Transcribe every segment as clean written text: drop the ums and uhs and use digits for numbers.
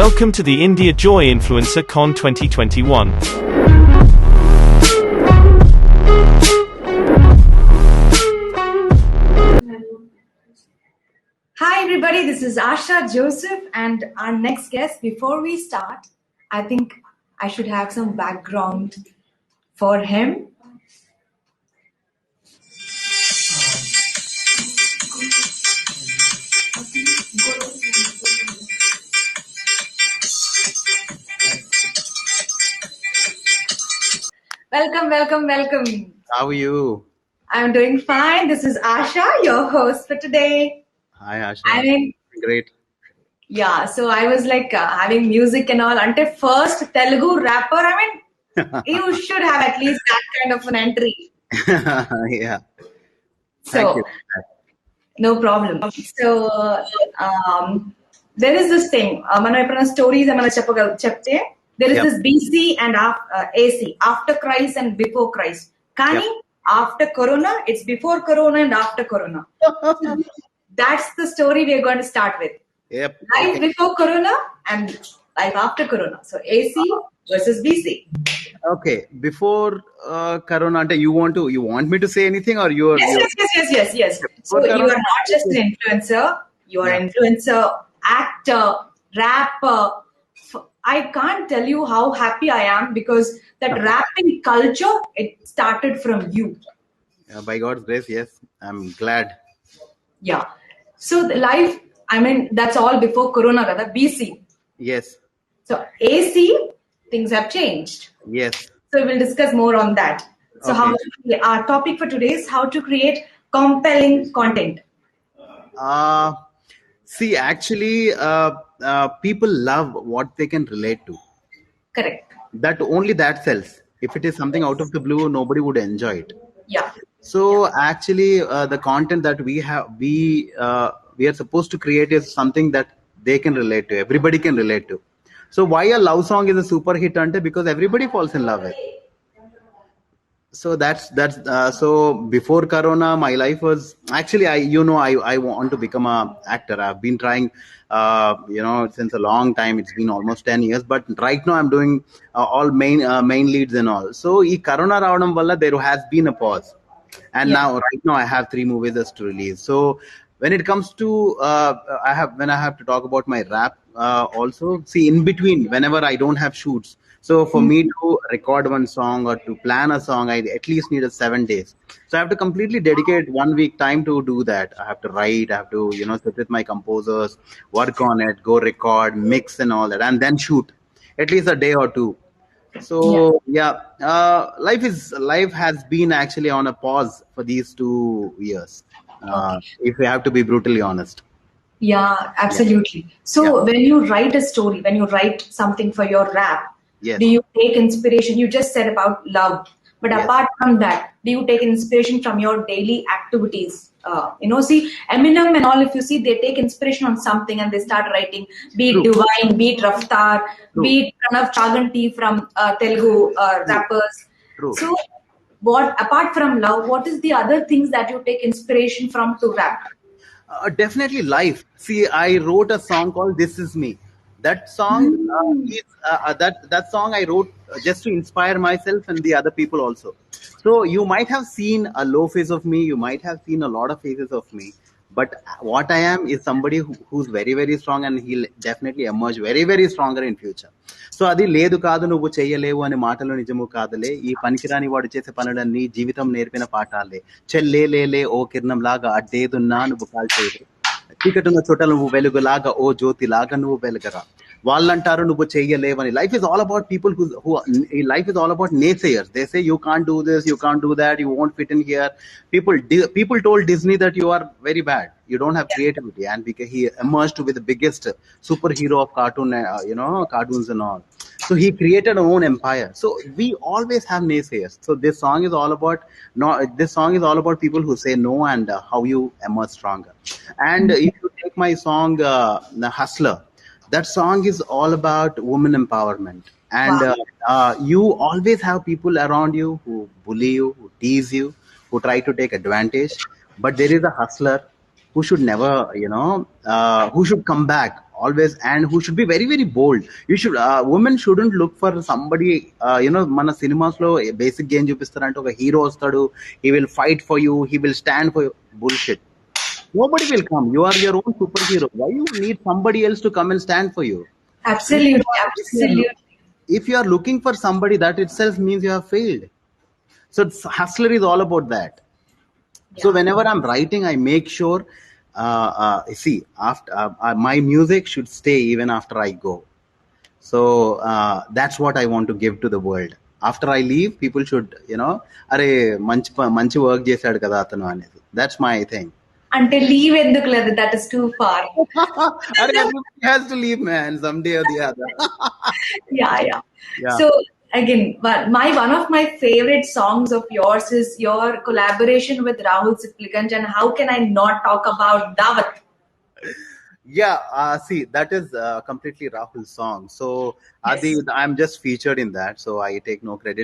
Welcome to the India Joy Influencer Con 2021. Hi everybody, this is Asha Joseph and our next guest. Before we start, I think I should have some background for him. Welcome. How are you? I'm doing fine. This is Asha, your host for today. Hi, Asha. I mean, Great. yeah, so I was like having music and all. Until first Telugu rapper, you should have at least that kind of an entry. Yeah. So, Thank you. no problem. So, there is this thing. మనం ఎప్పుడైనా stories ఏమైనా చెప్తే there is Yep. this BC and AC, after Christ and before Christ. కానీ after Corona, it's before Corona and after Corona. That's the story we are going to start with. Yep. Life Okay. before Corona and life after Corona. So AC versus BC. Okay. Before Corona, you want me to say anything, or you're Yes. So Before you Corona, are not just an influencer, you are an influencer, actor, rapper. I can't tell you how happy I am because that rapping culture, it started from you. By God's grace, yes. I'm glad. Yeah. So the life, that's all before Corona, kada, BC. Yes. So AC, things have changed. Yes. So we'll discuss more on that. So our topic for today is how to create compelling content. See, actually, people love what they can relate to. Correct. That sells. If it is something out of the blue, nobody would enjoy it. Yeah. So actually, the content that we are supposed to create is something that they can relate to. Everybody can relate to. So why a love song is a super hit? Because everybody falls in love with. So so before Corona, my life was actually I want to become a actor. I've been trying since a long time. It's been almost 10 years, but right now I'm doing all main leads and all. So in Corona ravanam valla there has been a pause, and now right now I have 3 movies just to release. So when it comes to when I have to talk about my rap, also see in between whenever I don't have shoots. So for me to record one song or to plan a song, I at least need 7 days. So I have to completely dedicate 1 week time to do that. I have to write, I have to sit with my composers, work on it, go record, mix and all that, and then shoot at least a day or two. So life has been actually on a pause for these 2 years. If we have to be brutally honest. Yeah, absolutely. So when you write a story, when you write something for your rap, Yes. do you take inspiration? You just said about love, but apart from that, do you take inspiration from your daily activities? See Eminem and all. If you see, they take inspiration on something and they start writing. Be it Divine, be it Raftar, be it Pranav Chaganti from Telugu rappers. True. So, apart from love, what is the other things that you take inspiration from to rap? Definitely life. See, I wrote a song called "This Is Me." That song that song I wrote just to inspire myself and the other people also. So you might have seen a low phase of me. You might have seen a lot of phases of me. But what I am is somebody who's very, very strong, and he'll definitely emerge very, very stronger in future. So అది లేదు కాదు నువ్వు చెయ్యలేవు అనే మాటలు నిజము కాదులే ఈ పనికిరాని వాడు చేసే పనులన్నీ జీవితం నేర్పిన పాఠాలే చెల్లే ఓ కిరణం లాగా అడ్డేదున్నా నువ్వు కాల్చేయలే చీకటున్న చోట నువ్వు వెలుగులాగా ఓ జ్యోతి లాగా నువ్వు వెలుగరా వాళ్ళంటారు నువ్వు చెయ్యలేవని life is all about people who life is all about naysayers. They say you can't do this, you can't do that, you won't fit in here. People told Disney that you are very bad, you don't have creativity, and because he emerged to be the biggest superhero of cartoons and all. So he created a own empire. So we always have naysayers. So this song is all about people who say no and how you emerge stronger. And if you take my song The Hustler, that song is all about women empowerment. And you always have people around you who bully you, who tease you, who try to take advantage. But there is a hustler who should never, who should come back always, and who should be very very bold. You should women shouldn't look for somebody, మన cinemas లో basic ఏం చూపిస్తారంటే ఒక hero వస్తాడు, he will fight for you, he will stand for you. Bullshit. Nobody will come. You are your own superhero. Why you need somebody else to come and stand for you? Absolutely, absolutely. If you are looking for somebody, that itself means you have failed. So hustler is all about that. So whenever I'm writing, I make sure, see, after my music should stay even after I go. So that's what I want to give to the world. After I leave, people should, అరే మంచి work చేశాడు కదా అతను అనేది. That's my thing. అంటే leave ఎందుకు లేదు, that is too far. Everybody has to leave, man, someday or the other. Yeah. So again, one of my favorite songs of yours is your collaboration with Rahul Sipliganj, and how can I not talk about Dawat? Yeah, see, that is completely Rahul's song. So I'm just featured in that, so I take no credit.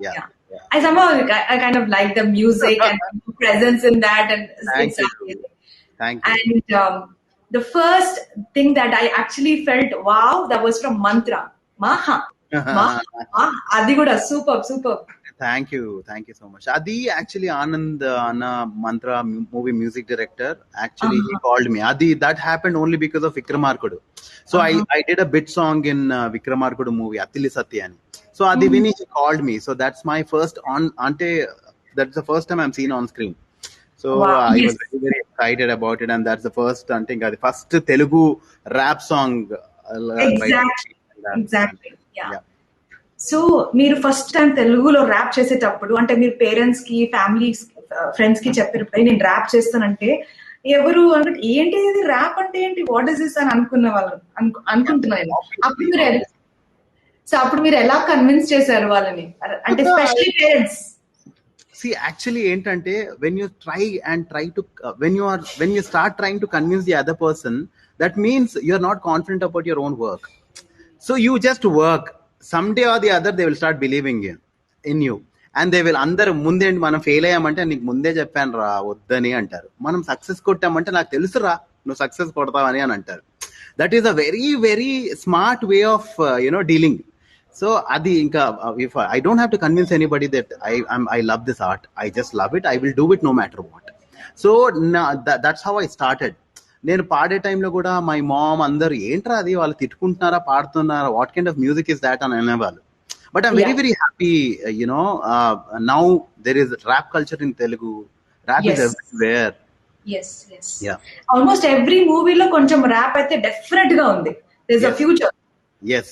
Yeah. I somehow I kind of like the music and presence in that, and Thank you. And the first thing that I actually felt, wow, that was from Mantra. Maha. Adi kuda super. Thank you so much. Adi actually Anand Anna Mantra movie music director. Actually, he called me. Adi, that happened only because of Vikramarkudu. So I did a bit song in Vikramarkudu movie Athili Satyani. So Adi Vini, he called me. So that's my first that's the first time I'm seen on screen. So I was very very excited about it, and that's the first the first Telugu rap song. Exactly. Yeah. So మీరు first time తెలుగులో rap చేసేటప్పుడు, అంటే మీరు parents కి, family, friends కి చెప్పినప్పుడు నేను rap చేస్తానంటే ఎవరు అంటే ఏంటి ఇది ర్యాప్ అంటే ఏంటి, వాట్ ఇస్ దిస్ అని అనుకుంటున్నాను. అప్పుడు మీరు ఎలా కన్విన్స్ చేశారు వాళ్ళని, అంటే స్పెషల్లీ పేరెంట్స్? See, actually ఏంటంటే when you start trying to convince the other person, that means you're not confident about your own work. So you just work. Someday or the other they will start believing in you, and they will అందరు ముందే మనం fail అయ్యామంటే నీకు ముందే చెప్పాను రా వద్దని అంటారు. మనం సక్సెస్ కొట్టామంటే నాకు తెలుసురా నువ్వు సక్సెస్ కొడతావని అని అంటారు. That is a very very smart way of dealing. So అది ఇంకా if I don't have to convince anybody that I love this art, I just love it, I will do it no matter what. So that's how I started. నేను పాడే టైంలో కూడా my mom అందరు ఏంట్రా అది వాళ్ళు తిట్టుకుంటున్నారా పాడుతున్నారా, what kind of music is that అని అనేవాళ్ళు. But I'm very very happy, now there is rap culture in Telugu. Rap is everywhere. Almost every మూవీలో కొంచెం ర్యాప్ అయితే డెఫినెట్ గా ఉంది. There is a future. yes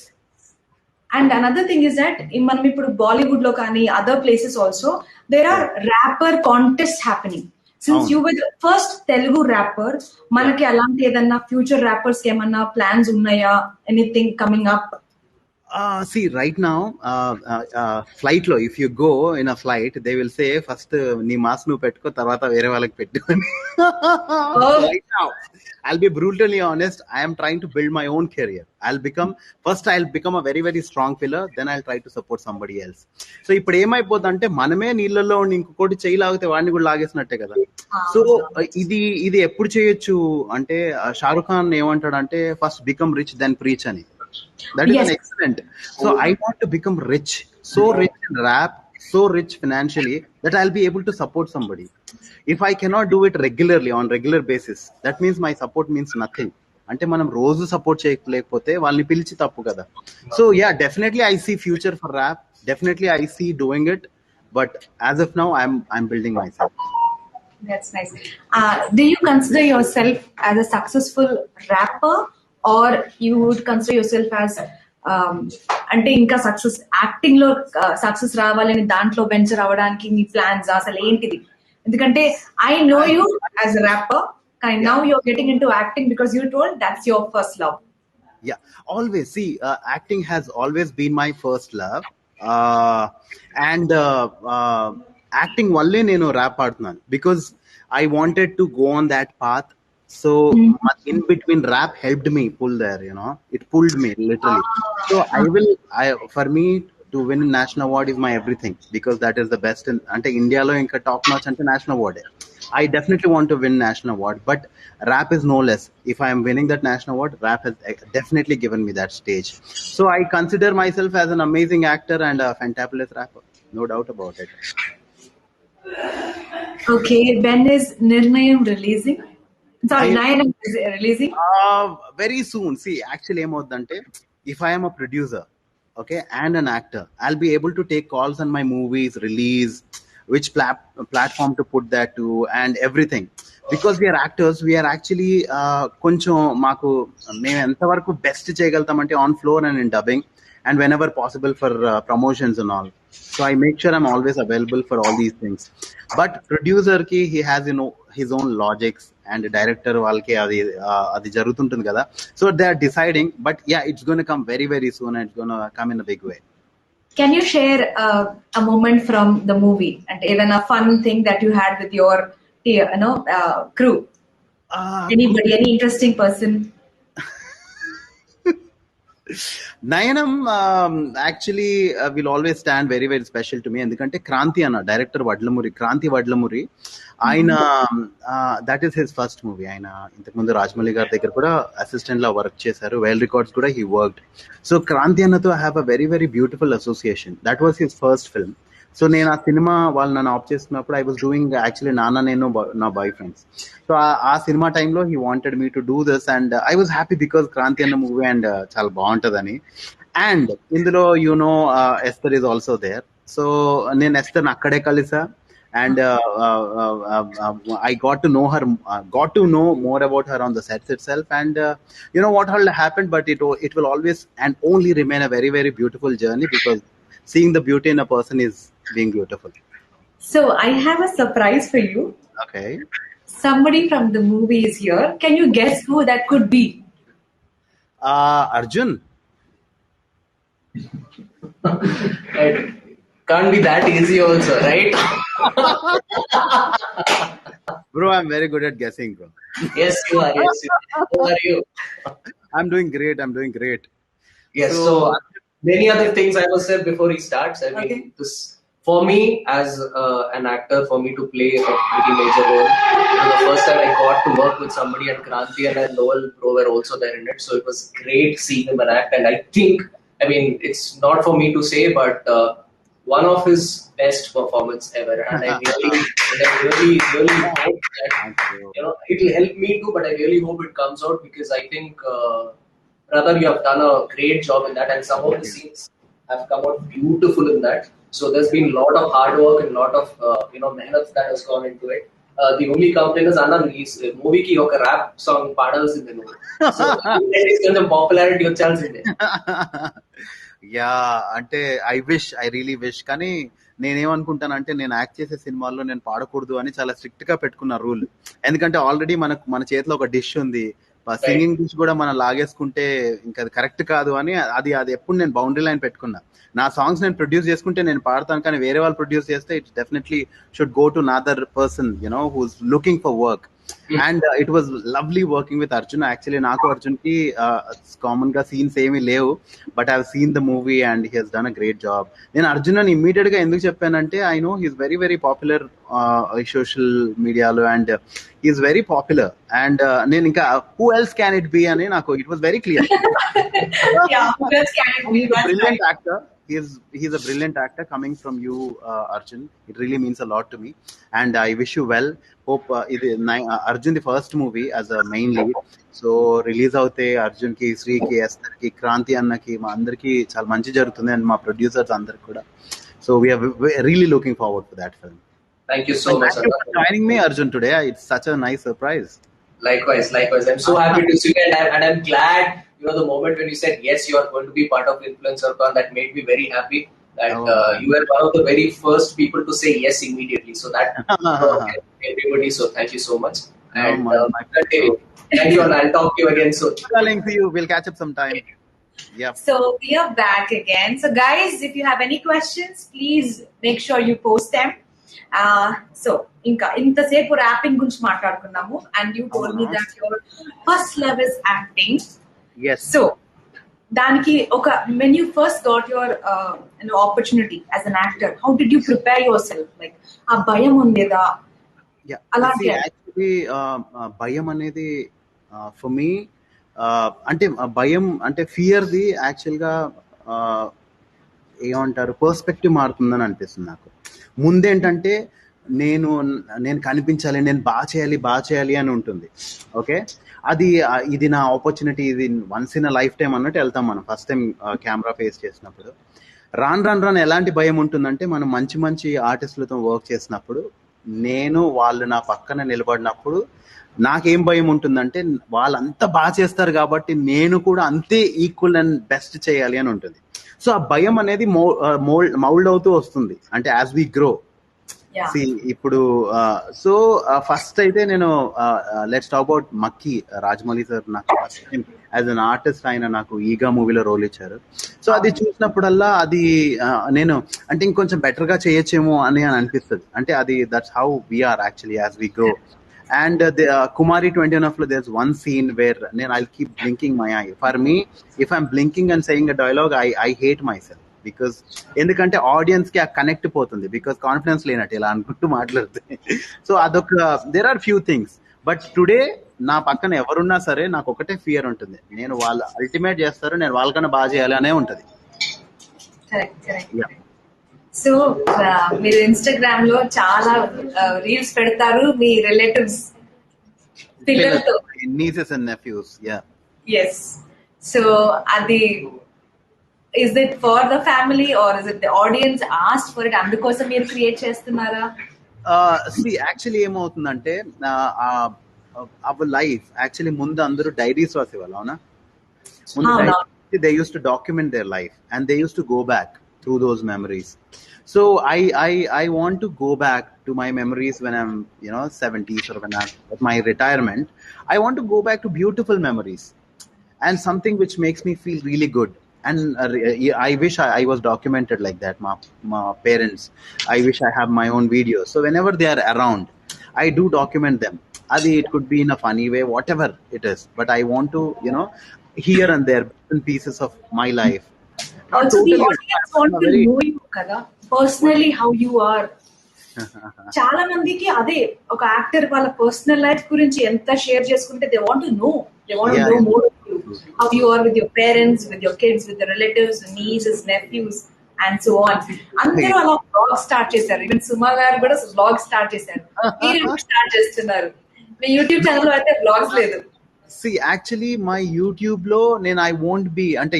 And another thing is that మనం ఇప్పుడు బాలీవుడ్ లో కానీ other places also there are rapper contest happening. Since you were the first Telugu rapper, manaki alanti edanna future rappers ki emanna plans unnaya, anything coming up? See, right now, flight lo, if you go in a flight, they will say first nee mask nu pettuko tarvata vere valaki pettu ani. Right now, I'll be brutally honest, I am trying to build my own career. I'll become a very very strong pillar, then I'll try to support somebody else. So ఇప్పుడు ఏమైపోతుందంటే మనమే నీళ్ళల్లో ఇంకొకటి చేయి లాగితే వాడిని కూడా లాగేసినట్టే కదా. సో ఇది ఎప్పుడు చేయొచ్చు అంటే షారుఖ్ ఖాన్ ఏమంటాడంటే first become rich then preach అని. That is excellent. So I want to become rich, so rich in rap, so rich financially that I'll be able to support somebody. If I cannot do it regularly on regular basis, that means my support means nothing. అంటే మనం రోజు support చేయలేకపోతే వాళ్ళని పిలిచి తప్పు కదా. So yeah, definitely I see future for rap, definitely I see doing it, but as of now I'm building myself. That's nice. Do you consider yourself as a successful rapper, or you would consider yourself as అంటే ఇంకా success acting లో success రావాలని దాంట్లో venture అవ్వడానికి మీ plans అసలు ఏంటిది? ఎందుకంటే I know you as a wrapper, and now you're getting into acting because you told that's your first love. Yeah, always. See, acting has always been my first love, and acting valle nenu rap adunnanu because I wanted to go on that path. So in between, rap helped me pull there, it pulled me literally. So for me to win a national award is my everything, because that is the best in ante India lo inka top notch ante national award. I definitely want to win national award, but rap is no less. If I am winning that national award, rap has definitely given me that stage. So I consider myself as an amazing actor and a fantabulous rapper, no doubt about it. Okay, when is Nirnayam releasing? Sorry, I Nayanam is releasing. Very soon. See, actually, if I am a producer, okay, and an actor, I'll be able to take calls on my movies, release, which platform to put that to, and everything. Because we are actors, we are actually కొంచెం మాకు మేము ఎంతవరకు best చేయగలుగుతామంటే on floor and in dubbing and whenever possible for promotions and all. So I make sure I'm always available for all these things. But producer ki he has his own logics, and director వాళ్ళకి అది జరుగుతుంటుంది కదా. So they are deciding, but yeah, it's going to come very very soon and it's going to come in a big way. Can you share a moment from the movie and even a fun thing that you had with your crew? Anybody, any interesting person? Nayanam actually will always stand very very special to me, ఎందుకంటే క్రాంతి అన్న director Kranti Vadlamuri ఆయన that is his first movie. ఆయన ఇంతకుముందు రాజమౌళి గారి దగ్గర కూడా assistant లా work చేశారు, wild records కూడా హీ వర్క్డ్. సో క్రాంతి అన్నతో I have a very very beautiful association. That was his first film. So నేను ఆ సినిమా వాళ్ళు నన్ను ఆఫ్ చేసుకున్నప్పుడు ఐ వాస్ డూయింగ్ యాక్చువల్లీ నాన్న నేను నా బాయ్ ఫ్రెండ్స్. సో ఆ సినిమా టైంలో he wanted me to do this and I was happy because Kranti అన్న మూవీ అండ్ చాలా బాగుంటుందని. అండ్ ఇందులో Esther is also there. So నేను ఎస్తర్ని అక్కడే కలిసా and I got to know more about her on the sets itself, and what all happened, but it will always and only remain a very very beautiful journey, because seeing the beauty in a person is being beautiful. So I have a surprise for you. Okay. Somebody from the movie is here. Can you guess who that could be? Arjun. Can't be that easy also, right? Bro, I'm very good at guessing, bro. Yes, you are. Yes, you are. How are you? I'm doing great. Yes, so many other things I must say before he starts. I mean, this for me as an actor, for me to play a pretty major role. The first time I got to work with somebody, and Kranti and Noel Bro were also there in it. So it was great seeing him act, and I mean, it's not for me to say, but one of his best performance ever, and I really hope that it will help me too. But I really hope it comes out, because I think brother, you have done a great job in that, and some of the scenes have come out beautiful in that. So there's been a lot of hard work and a lot of mehnat that has gone into it. The only complaint is Anand, his movie ki oka rap song పాడాల్సిందే నువ్వు. So కొంచెం popularity వచ్చాల్సిందే. Yeah అంటే I really wish, కానీ నేనేమనుకుంటానంటే నేను act చేసే సినిమాల్లో నేను పాడకూడదు అని చాలా స్ట్రిక్ట్ గా పెట్టుకున్న రూల్. ఎందుకంటే ఆల్రెడీ మన చేతిలో ఒక డిష్ ఉంది, సింగింగ్ డిష్ కూడా మనం లాగేసుకుంటే ఇంకా అది కరెక్ట్ కాదు అని అది ఎప్పుడు నేను బౌండరీ లైన్ పెట్టుకున్నా. నా సాంగ్స్ నేను ప్రొడ్యూస్ చేసుకుంటే నేను పాడతాను, కానీ వేరే వాళ్ళు ప్రొడ్యూస్ చేస్తే it's definitely should go to another person who's looking for work. And it was lovely working with Arjun. Actually నాకు అర్జున్ కి కామన్ గా సీన్స్ ఏమీ లేవు, but I have seen the movie and he he's done a great job. నేను అర్జున్ అని immediate గా ఎందుకు చెప్పానంటే I know he's very very popular social మీడియాలో, and he's very popular. And నేను ఇంకా who else can it be అని నాకు it was very clear. Brilliant actor. He's a brilliant actor. Coming from you, Arjun, it really means a lot to me, and I wish you well. Hope Arjun the first movie as a main lead, so release avute Arjun ki, Sri ki, Esther ki, Kranti anna ki, ma andarki chaala manchi jarugutundi, and ma producers andarki kuda. So we are really looking forward to that film. Thank you so much. Thank you for joining me, Arjun, today. It's such a nice surprise. Likewise. I'm so happy to see you, and I'm glad. The moment when you said yes, you are going to be part of Influencer Con, that made me very happy. That you were one of the very first people to say yes immediately. So that everybody. So thank you so much. And thank you, and I'll talk to you again soon. See you. We'll catch up sometime. Yeah. So we are back again. So guys, if you have any questions, please make sure you post them. So ఇంకా ఇంతసేపు wrapping గురించి మాట్లాడుకున్నాము, and you told me that your first love is acting. Yes. So దానికి when you first got your opportunity as an actor, how did you prepare yourself? Like ఆ భయం ఉండేదా? Yeah. అలాంటి See, actually, భయం అనేది for me అంటే భయం అంటే ఫియర్ది యాక్చువల్గా ఏమంటారు పర్స్పెక్టివ్ మారుతుందని అనిపిస్తుంది నాకు. ముందేంటంటే నేను నేను కనిపించాలి, నేను బాగా చేయాలి అని ఉంటుంది. ఓకే, అది ఇది నా ఆపర్చునిటీ, ఇది once in a life time అన్నట్టు వెళ్తాం మనం ఫస్ట్ టైం కెమెరా ఫేస్ చేసినప్పుడు. రాను ఎలాంటి భయం ఉంటుందంటే మనం మంచి మంచి ఆర్టిస్టులతో వర్క్ చేసినప్పుడు, నేను వాళ్ళు నా పక్కన నిలబడినప్పుడు నాకేం భయం ఉంటుందంటే వాళ్ళంతా బాగా చేస్తారు కాబట్టి నేను కూడా అంతే ఈక్వల్ అండ్ బెస్ట్ చేయాలి అని ఉంటుంది. సో ఆ భయం అనేది మౌల్డ్ అవుతూ వస్తుంది అంటే యాజ్ వి గ్రో. ఇప్పుడు సో ఫస్ట్ అయితే నేను let's talk about Makkhi Rajamouli sir. నాకు first time as an artist ఆయన నాకు ఈగా మూవీలో రోల్ ఇచ్చారు. సో అది చూసినప్పుడల్లా అది నేను అంటే ఇంకొంచెం బెటర్ గా చేయొచ్చేమో అని అనిపిస్తుంది. అంటే అది that's how we are actually as we grow. And Kumari 21 లో there's one scene where I'll keep blinking my eye. For me, if I'm blinking and saying a dialogue, I hate myself because ఎందుకంటే audience కి ఆ connect పోతుంది, because confidence లేనట్టు ఇలా అనుకుంటూ మాట్లాడుతుంది. So అదొక there are few things. But today నా పక్కన ఎవరున్నా సరే నాకు ఒకటే ఫియర్ ఉంటుంది, నేను వాళ్ళు అల్టిమేట్ చేస్తారు, నేను వాళ్ళకన్నా బాగా చేయాలి అనే ఉంటుంది. సో మీరు ఇన్స్టాగ్రామ్ లో చాలా రీల్స్ పెడతారు మీ రిలేటివ్స్ పిల్లలతో, nieces and nephews. Yes. So అది is it for the family or is it the audience ask for it, అందుకోసం మీరు క్రియేట్ చేస్తున్నారా? యాక్చువల్లీ ఏమవుతుందంటే అవర్ లైఫ్ యాక్చువల్లీ ముందు అందరూ డైరీస్ రాసేవాళ్ళు, అవునా? ముందు they used to document their life and they used to go back through those memories. So I want to go back to my memories when I'm 70s or when I'm at my retirement. I want to go back to beautiful memories and something which makes me feel really good. And I wish I was documented like that. My parents, I wish I have my own videos. So whenever they are around, I do document them. It could be in a funny way, whatever it is. But I want to, here and there, bits and pieces of my life. Also, the audience want to know you kada personally how you are. చాలా మందికి అదే ఒక actor వాళ్ళ personal life గురించి ఎంత share చేసుకుంటే they want to know more how you are with your parents, with your kids, with the relatives, nieces, nephews and so on. అందరూ అలా బ్లాగ్ స్టార్ట్ చేశారు. ఈవెన్ సుమా గారు కూడా బ్లాగ్ స్టార్ట్ చేశారు, మీరు స్టార్ట్ చేస్తున్నారు. మీ యూట్యూబ్ ఛానల్ లో అయితే బ్లాగ్స్ లేదు. See, actually my YouTube lo I won't be ante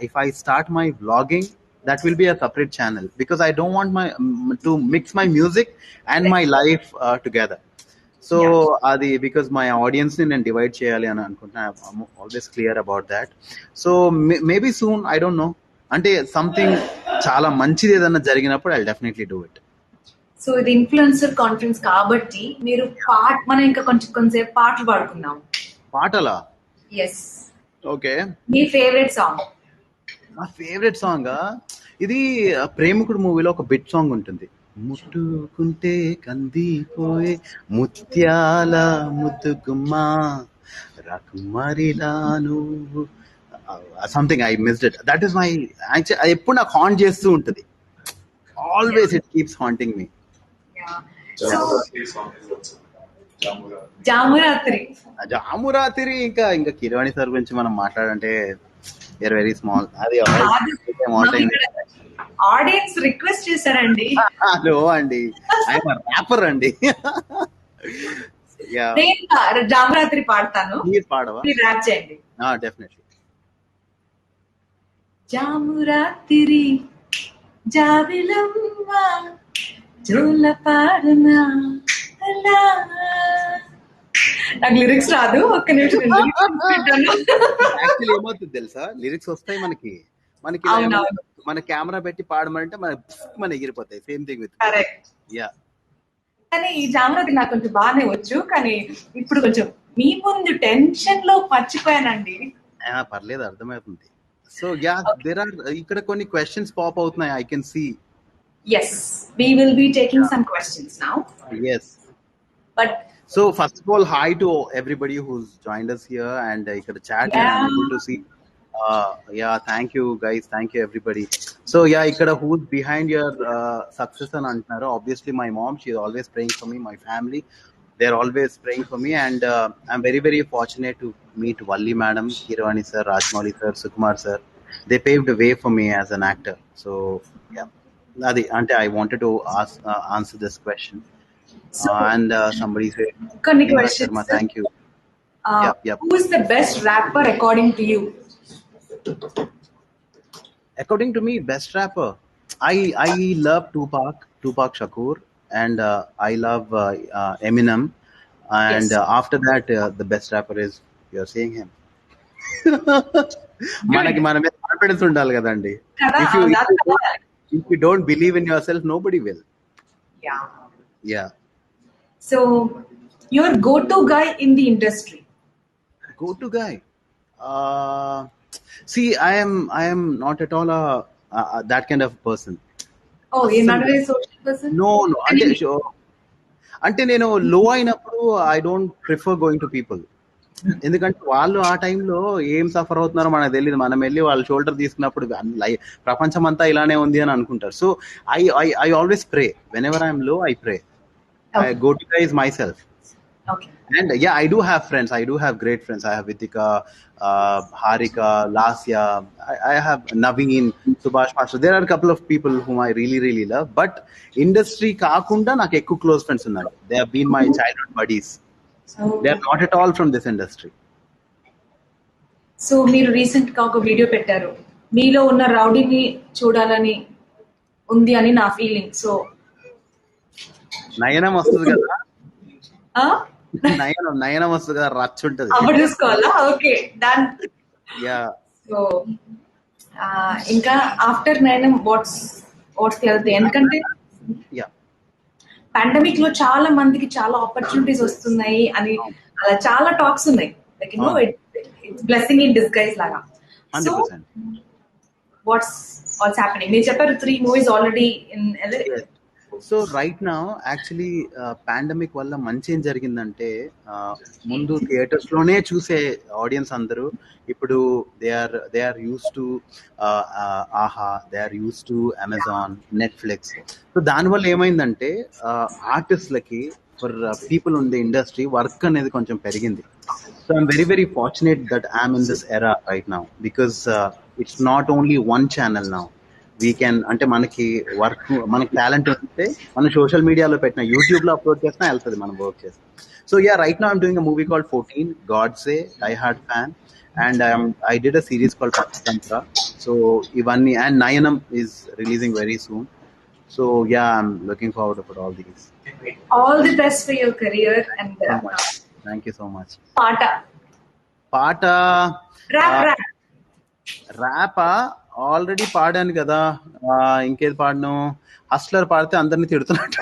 if I start my vlogging, that will be a separate channel because I don't want to mix my music and my life together. So adi because my audience ni nen divide cheyali ani anukuntunna. I'm always clear about that. So maybe soon, I don't know, ante something chaala manchidi edanna jariginappudu I'll definitely do it. So ఇది influencer conference కాబట్టి మీరు మనం ఇంకా కొంచెం పాటలు పాడుకుందాం. పాటలా? Yes. Okay. మీ favourite song? నా favourite song ఇది ప్రేమికుడు మూవీలో ఒక బిట్ సాంగ్ ఉంటుంది, ముట్టుకుంటే కందిపోయే ముత్యాల ముద్దుగుమ్మా రాకుమారిలా నువ్వు something. I missed it. That is my actual ఎప్పుడు నాకు హాంట్ చేస్తూ ఉంటుంది. ఆల్వేస్ ఇట్ కీప్స్ హాంటింగ్ మీ. జామురాత్రి ఇంకా కిరవాణి సార్ గురించి మనం మాట్లాడంటే యూఆర్ వెరీ స్మాల్. అది ఆడియన్స్ రిక్వెస్ట్ చేశారండి. హలో అండి, ఐఎమ్ ర్యాపర్ అండి. జామురాత్రి పాడతాను, మీరు పాడవా? మీరు ర్యాప్ చేయండి. డెఫినెట్లీ. జామురాత్రి జాబిలమ్మ జోల పాడనా అలా. నాకు లిరిక్స్ రాదు, ఒక్క నిమిషం. యాక్చువల్లీ ఏమవుతుంది తెలుసా, లిరిక్స్ వస్తాయి మనకి మన కెమెరా పెట్టి పాడమంటే మన ఎగిరిపోతాయి. Same thing with. యా. కానీ ఈ జామరాత్రి నాకు కొంచెం బాగానే వచ్చు, కానీ ఇప్పుడు కొంచెం మీ ముందు టెన్షన్ లో మర్చిపోయానండి. పర్లేదు, అర్థమవుతుంది. సో యా, దేర్ ఆర్ ఇక్కడ కొన్ని క్వశ్చన్స్ పాప్ అవుతున్నాయి. I can see. Yes, we will be taking some questions now. Yes. But so first of all, hi to everybody who's joined us here and ikkada chat. I'm able to see. Thank you guys. Thank you everybody. So ikkada who's behind your success and antaru. Obviously my mom, she is always praying for me, my family. they're always praying for me, and I'm very very fortunate to meet Valli madam, Kirwani sir, Rajmouli sir, Sukumar sir. They paved the way for me as an actor. So yeah, Adi, Ante, I wanted to answer this question. So, And somebody said, కొన్ని Neha questions, Sharma, sir. thank you. Yep. Who is the best rapper according to you? According to me, best rapper. I love Tupac Shakur, and I love Eminem. And Yes. after that, the best rapper is you're saying him. మనకి Good. మన మీద confidence ఉండాలి కదండి. Kada, If you that's all. if you don't believe in yourself, nobody will. Yeah. Yeah. So, your go-to guy in the industry? Go-to guy. See, I am not at all that kind of person. Oh, you're not a very social person? No. అంటే నేను లో అయినప్పుడు I don't prefer going to people. ఎందుకంటే వాళ్ళు ఆ టైంలో ఏం suffer అవుతున్నారో మనకు తెలియదు. మనం వెళ్ళి వాళ్ళ షోల్డర్ తీసుకున్నప్పుడు ప్రపంచం అంతా ఇలానే ఉంది అని అనుకుంటారు. So I always pray. When ever I'm లో I pray. I go to guys myself. Okay. And yeah, I do have friends. I do have great friends. I have Vitika, Harika, Lasya. I have Naveen, Subhash Master. There are a couple of people whom I really, really love. But industry kaakunda నాకు ఎక్కువ close friends ఉన్నారు. They have been my childhood buddies. They are not at all from this industry. So మీరు recent గా ఒక video పెట్టారు, మీలో ఉన్న రౌడీని చూడాలని ఉంది అని నా ఫీలింగ్. సో నయనం వస్తుంది కదా, నయనం వస్తుంది కదా, రచ్చ ఉంటది. అప్పుడు చూసుకోవాలా? Okay, done. యా. సో ఇంకా after nine am what's the other thing? ఎందుకంటే యా, పాండమిక్ లో చాలా మందికి చాలా ఆపర్చునిటీస్ వస్తున్నాయి అని అలా చాలా టాక్స్ ఉన్నాయి. Like you know it's blessing in disguise లాగా. సో 100%. What's happening? మీరు చెప్పారు 3 movies already in. So right now actually pandemic వల్ల మంచి ఏం జరిగిందంటే, ముందు థియేటర్స్ లోనే చూసే ఆడియన్స్ అందరూ ఇప్పుడు they are used to Aha, they are used to Amazon, Netflix. So దానివల్ల ఏమైందంటే ఆర్టిస్ట్లకి, for people in the industry, work అనేది కొంచెం పెరిగింది. So I'm very very fortunate that I'm in this era right now, because it's not only one channel now. We can, అంటే మనకి work, మనకి talent ఉంటే మనం సోషల్ మీడియాలో పెట్టిన, యూట్యూబ్ లో అప్లోడ్ చేసినా వెళ్తుంది మనం వర్క్ చేస్తాం. So ya, right now I'm doing a movie called 14, Godse, die hard fan, and I did a series called Panchatantra. So ఇవన్నీ, and Nayanam is releasing very soon. So yeah, I'm looking forward for all these. All the best for your career and So much. Thank you so much. పాట ర్యాపా already పాడాను కదా, ఇంకేది పాడను? Hustler పాడితే అందరినీ తిడుతున్నట్టు.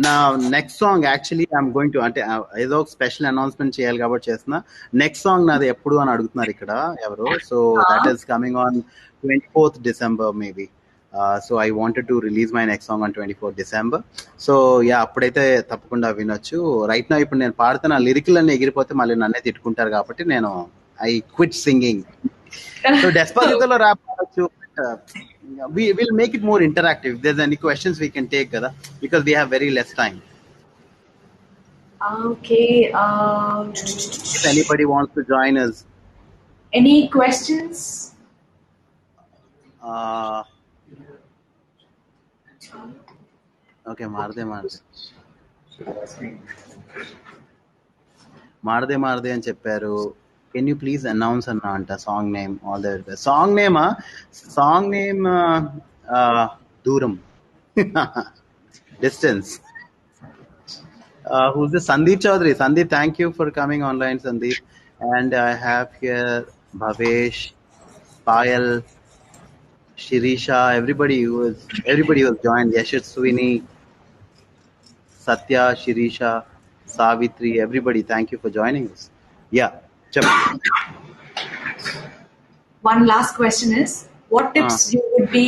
నా next song actually I'm going to, అంటే ఏదో special announcement చేయాలి కాబట్టి చేస్తున్నా. నెక్స్ట్ సాంగ్ నాది ఎప్పుడు అని అడుగుతున్నారు ఇక్కడ ఎవరు. So that is coming on 24th December maybe. So I wanted to release my next song on 24th December. So yeah, అప్పుడైతే తప్పకుండా వినొచ్చు. రైట్ నా ఇప్పుడు నేను పాడుతున్న లిరికల్ అన్ని ఎగిరిపోతే మళ్ళీ నన్నే తిట్టుకుంటారు కాబట్టి నేను ఐ క్విట్ సింగింగ్. సో డెస్పాసిటోలో ర్యాప్ పాడొచ్చు. We will make it more interactive. If there's any questions we can take, kada, because we have very less time. Okay. If anybody wants to join us. Any questions? Okay, మార్దే అని చెప్పారు. Can you please announce అన్న అంట song name? All the best. Song name దూరం, distance. Who's this? Sandeep Chaudhary. Sandeep, thank you for coming online, Sandeep. And I have here Bhavesh, Payal, Shirisha, everybody who has joined. Yashaswini, Satya, Shirisha, Savitri, everybody, thank you for joining us. Yeah. One last question is, what tips you would be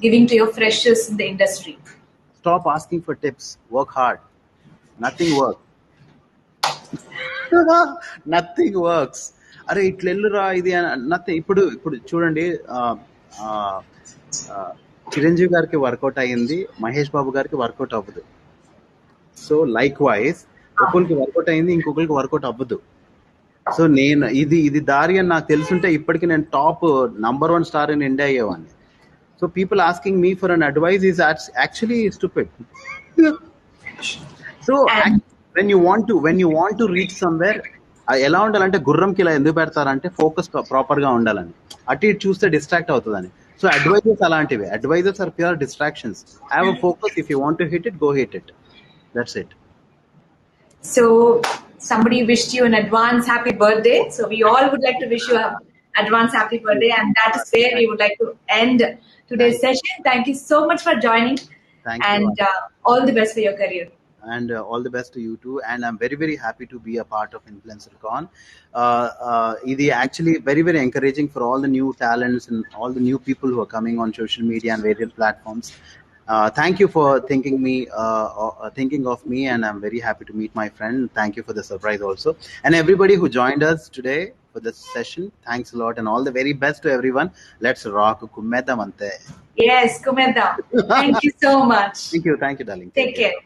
giving to your freshers in the industry? Stop asking for tips. Work hard. Nothing works. Nothing works. అరే ఇట్లా ఎల్లురా ఇది nothing. ఇప్పుడు చూడండి, చిరంజీవి గారికి work out అయ్యింది, మహేష్ బాబు గారికి work out అవ్వదు. So like wise ఒకరికి వర్కౌట్ అయింది, ఇంకొకరికి వర్కౌట్ అవ్వదు. సో నేను ఇది దారి అని నాకు తెలుసుంటే ఇప్పటికి నేను టాప్ #1 స్టార్ ఇన్ ఇండియా అయ్యేవాడిని. So people asking me for an advice is actually stupid. So when you want to reach somewhere, ఎలా ఉండాలంటే గుర్రంకి ఇలా ఎందుకు పెడతారంటే ఫోకస్ ప్రాపర్ గా ఉండాలని, అటు ఇటు చూస్తే డిస్ట్రాక్ట్ అవుతుందని. సో అడ్వైజర్స్ అలాంటివి, advisors are pure distractions. Have a focus, if you want to hit it, go hit it. That's it. So somebody wished you an advance happy birthday. So we all would like to wish you an advance happy birthday, and that is where we would like to end today's session. Thank you so much for joining. Thank you. And all the best for your career. And all the best to you too. And I'm very, very happy to be a part of InfluencerCon. It is actually very, very encouraging for all the new talents and all the new people who are coming on social media and various platforms. Thank you for thinking of me, and I'm very happy to meet my friend. Thank you for the surprise also. And everybody who joined us today for this session, thanks a lot, and all the very best to everyone. Let's rock Kummedam ante. Yes, Kumeda. Thank you so much. Thank you, darling. Take care.